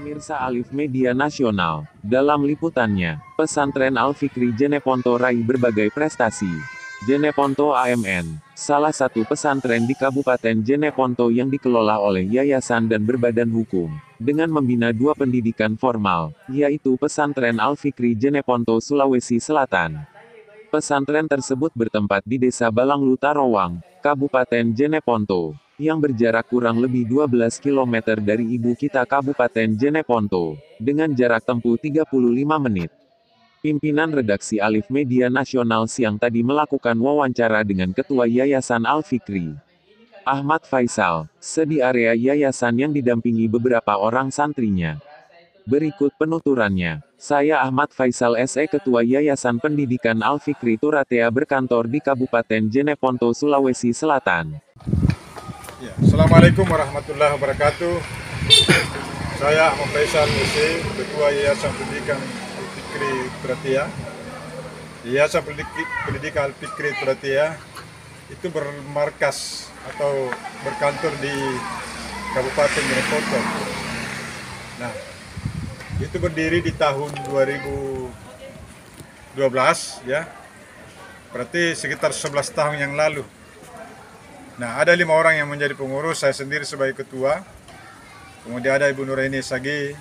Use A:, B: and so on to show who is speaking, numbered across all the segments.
A: Pemirsa Alif Media Nasional, dalam liputannya, pesantren Al-Fikri Jeneponto raih berbagai prestasi. Jeneponto AMN, salah satu pesantren di Kabupaten Jeneponto yang dikelola oleh yayasan dan berbadan hukum, dengan membina dua pendidikan formal, yaitu pesantren Al-Fikri Jeneponto Sulawesi Selatan. Pesantren tersebut bertempat di Desa Balanglu Tarawang, Kabupaten Jeneponto, yang berjarak kurang lebih 12 km dari ibu kita Kabupaten Jeneponto, dengan jarak tempuh 35 menit. Pimpinan redaksi Alif Media Nasional siang tadi melakukan wawancara dengan Ketua Yayasan Al-Fikri, Ahmad Faisal, di area yayasan yang didampingi beberapa orang santrinya. Berikut penuturannya. Saya Ahmad Faisal Ketua Yayasan Pendidikan Al-Fikri Turatea berkantor di Kabupaten Jeneponto, Sulawesi Selatan.
B: Ya, Assalamualaikum warahmatullahi wabarakatuh. Saya Ahmad Faisal Ketua Yayasan Pendidikan Al-Fikri Turatea. Yayasan Pendidikan Al-Fikri Turatea itu bermarkas atau berkantor di Kabupaten Jeneponto. Nah, itu berdiri di tahun 2012 ya, berarti sekitar 11 tahun yang lalu. Nah, ada 5 orang yang menjadi pengurus, saya sendiri sebagai ketua, kemudian ada Ibu Nuraini Sagi,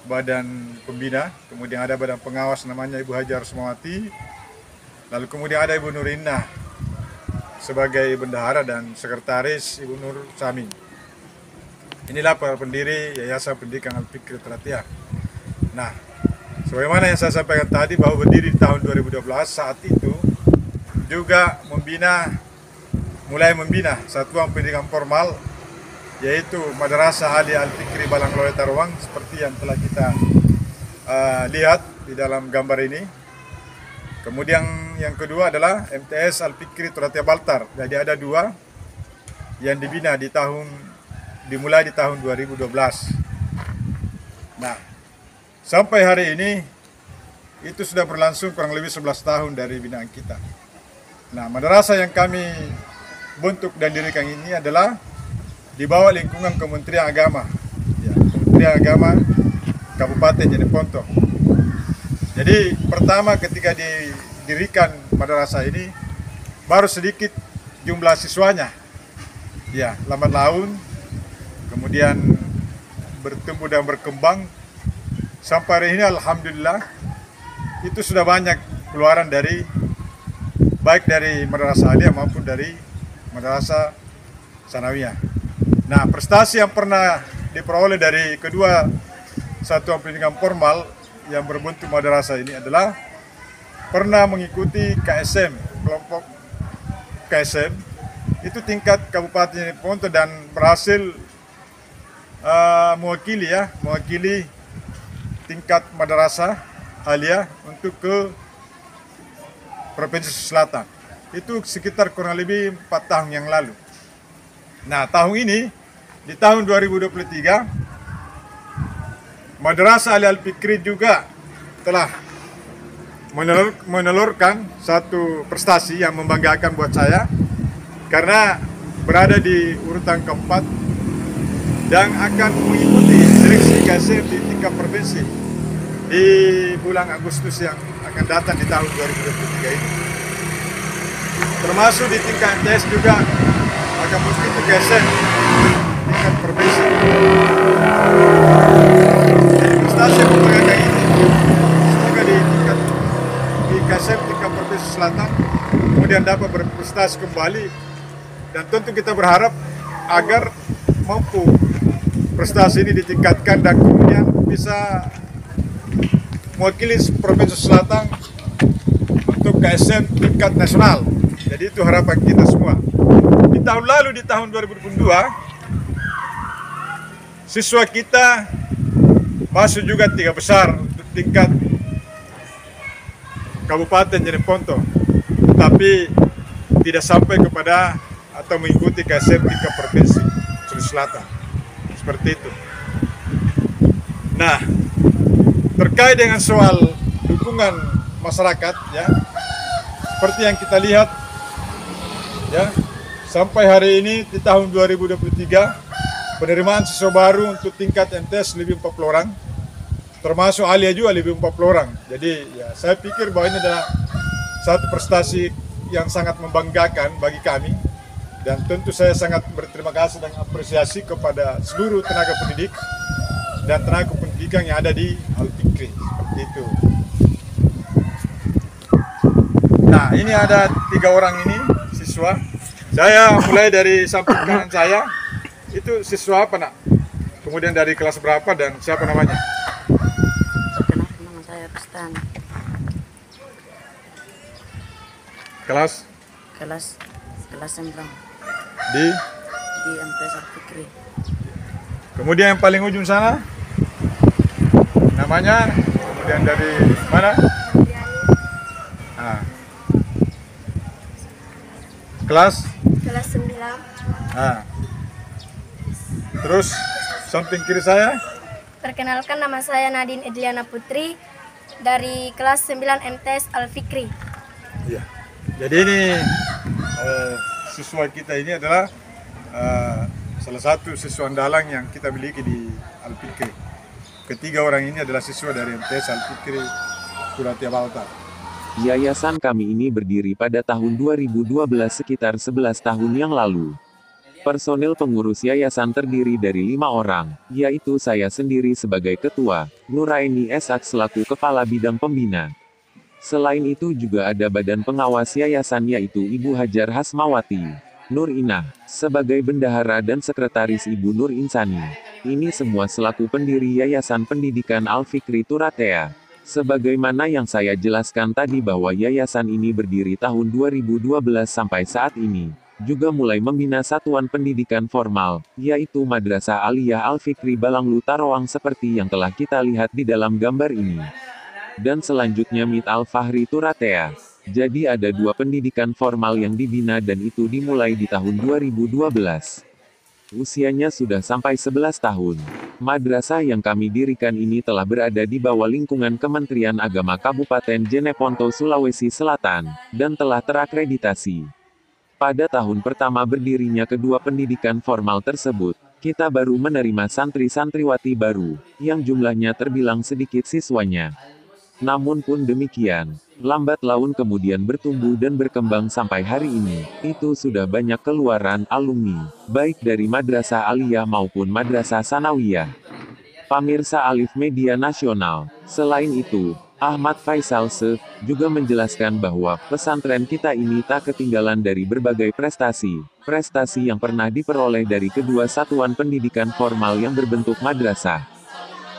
B: badan pembina, kemudian ada badan pengawas namanya Ibu Hajar Sumawati, lalu kemudian ada Ibu Nurinah sebagai bendahara dan sekretaris Ibu Nur Samin. Inilah para pendiri Yayasan Pendidikan Al-Fikri Turatea. Nah, sebagaimana yang saya sampaikan tadi bahwa berdiri di tahun 2012, saat itu juga mulai membina satuan pendidikan formal, yaitu Madrasah Ali Al-Fikri Balanglu Tarawang, seperti yang telah kita lihat di dalam gambar ini. Kemudian yang kedua adalah MTS Al-Fikri Turatea Baltar. Jadi ada 2 yang dibina dimulai di tahun 2012. Nah, sampai hari ini itu sudah berlangsung kurang lebih 11 tahun dari binaan kita. Nah, madrasah yang kami bentuk dan dirikan ini adalah di bawah lingkungan Kementerian Agama, ya, Kementerian Agama Kabupaten Jeneponto. Jadi pertama ketika didirikan madrasah ini baru sedikit jumlah siswanya, ya, lambat laun kemudian bertumbuh dan berkembang sampai hari ini alhamdulillah itu sudah banyak keluaran baik dari madrasah aliyah maupun dari madrasah sanawiyah. Nah, prestasi yang pernah diperoleh dari kedua satuan pendidikan formal yang berbentuk madrasah ini adalah pernah mengikuti KSM, kelompok KSM itu tingkat Kabupaten Jeneponto dan berhasil mewakili tingkat madrasah aliyah untuk ke Provinsi Selatan. Itu sekitar kurang lebih 4 tahun yang lalu. Nah, tahun ini di tahun 2023 Madrasah Ali Al-Fikri juga telah menelurkan satu prestasi yang membanggakan buat saya karena berada di urutan keempat dan akan mengikuti seleksi KSM di tingkat provinsi di bulan Agustus yang akan datang di tahun 2023 ini. Termasuk di tingkat MTS juga akan mengikuti KSM tingkat provinsi. Jadi prestasi yang membanggakan ini semoga di KSM tingkat provinsi Selatan kemudian dapat berprestasi kembali, dan tentu kita berharap agar mampu prestasi ini ditingkatkan dan kemudian bisa mewakili Provinsi Selatan untuk KSM tingkat nasional. Jadi itu harapan kita semua. Di tahun lalu, di tahun 2022, siswa kita masuk juga 3 besar untuk tingkat Kabupaten Jeneponto, tapi tidak sampai kepada atau mengikuti KSM tingkat Provinsi Sulawesi Selatan. Seperti itu. Nah, terkait dengan soal dukungan masyarakat, ya, seperti yang kita lihat, ya, sampai hari ini di tahun 2023 penerimaan siswa baru untuk tingkat MTS lebih 40 orang, termasuk Alia juga lebih 40 orang. Jadi ya saya pikir bahwa ini adalah satu prestasi yang sangat membanggakan bagi kami, dan tentu saya sangat berterima kasih dan apresiasi kepada seluruh tenaga pendidik dan tenaga pendidikan yang ada di Al-Fikri. Seperti itu. Nah, ini ada 3 orang ini siswa. Saya mulai dari samping kanan saya, itu siswa apa nak? Kemudian dari kelas berapa dan siapa namanya?
C: Perkenalkan, nama saya Rustan.
B: Kelas
C: Kelas 9
B: di.
C: di MTS Al-Fikri.
B: Kemudian yang paling ujung sana, namanya, kemudian dari mana? Nah. Kelas
D: 9.
B: Nah. Terus samping kiri saya,
D: Perkenalkan, nama saya Nadine Edliana Putri dari kelas 9 MTS Al-Fikri.
B: ya. Jadi ini siswa kita ini adalah salah satu siswa andalan yang kita miliki di Al-Fikri. Ketiga orang ini adalah siswa dari MTS Al-Fikri Kuratia Baltar.
A: Yayasan kami ini berdiri pada tahun 2012, sekitar 11 tahun yang lalu. Personil pengurus yayasan terdiri dari 5 orang, yaitu saya sendiri sebagai ketua, Nuraini Esak selaku kepala bidang pembina. Selain itu juga ada badan pengawas yayasan yaitu Ibu Hajar Hasmawati, Nur Inah, sebagai bendahara dan sekretaris Ibu Nur Insani. Ini semua selaku pendiri Yayasan Pendidikan Al-Fikri Turatea. Sebagaimana yang saya jelaskan tadi bahwa yayasan ini berdiri tahun 2012 sampai saat ini, juga mulai membina satuan pendidikan formal, yaitu Madrasah Aliyah Al-Fikri Balanglu Tarawang seperti yang telah kita lihat di dalam gambar ini. Dan selanjutnya MIT Al-Fahri Turatea. Jadi ada 2 pendidikan formal yang dibina dan itu dimulai di tahun 2012. Usianya sudah sampai 11 tahun. Madrasah yang kami dirikan ini telah berada di bawah lingkungan Kementerian Agama Kabupaten Jeneponto, Sulawesi Selatan, dan telah terakreditasi. Pada tahun pertama berdirinya kedua pendidikan formal tersebut, kita baru menerima santri-santriwati baru, yang jumlahnya terbilang sedikit siswanya. Namun pun demikian, lambat laun kemudian bertumbuh dan berkembang sampai hari ini, itu sudah banyak keluaran alumni, baik dari Madrasah Aliyah maupun Madrasah Sanawiyah. Pamirsa Alif Media Nasional. Selain itu, Ahmad Faisal Se. juga menjelaskan bahwa pesantren kita ini tak ketinggalan dari berbagai prestasi yang pernah diperoleh dari kedua satuan pendidikan formal yang berbentuk madrasah.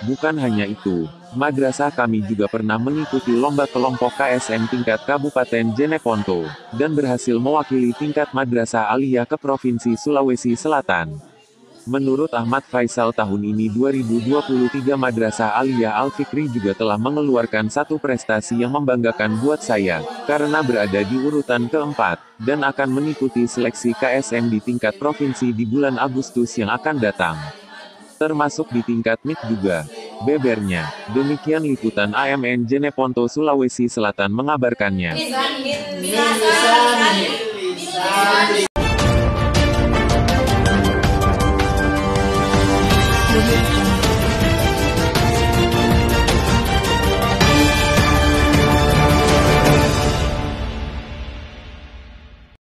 A: Bukan hanya itu, madrasah kami juga pernah mengikuti lomba kelompok KSM tingkat Kabupaten Jeneponto, dan berhasil mewakili tingkat Madrasah Aliyah ke Provinsi Sulawesi Selatan. Menurut Ahmad Faisal tahun ini 2023 Madrasah Aliyah Al-Fikri juga telah mengeluarkan satu prestasi yang membanggakan buat saya, karena berada di urutan keempat, dan akan mengikuti seleksi KSM di tingkat provinsi di bulan Agustus yang akan datang. Termasuk di tingkat MIT juga. Bebernya. Demikian liputan AMN Jeneponto Sulawesi Selatan mengabarkannya.
E: Bisa.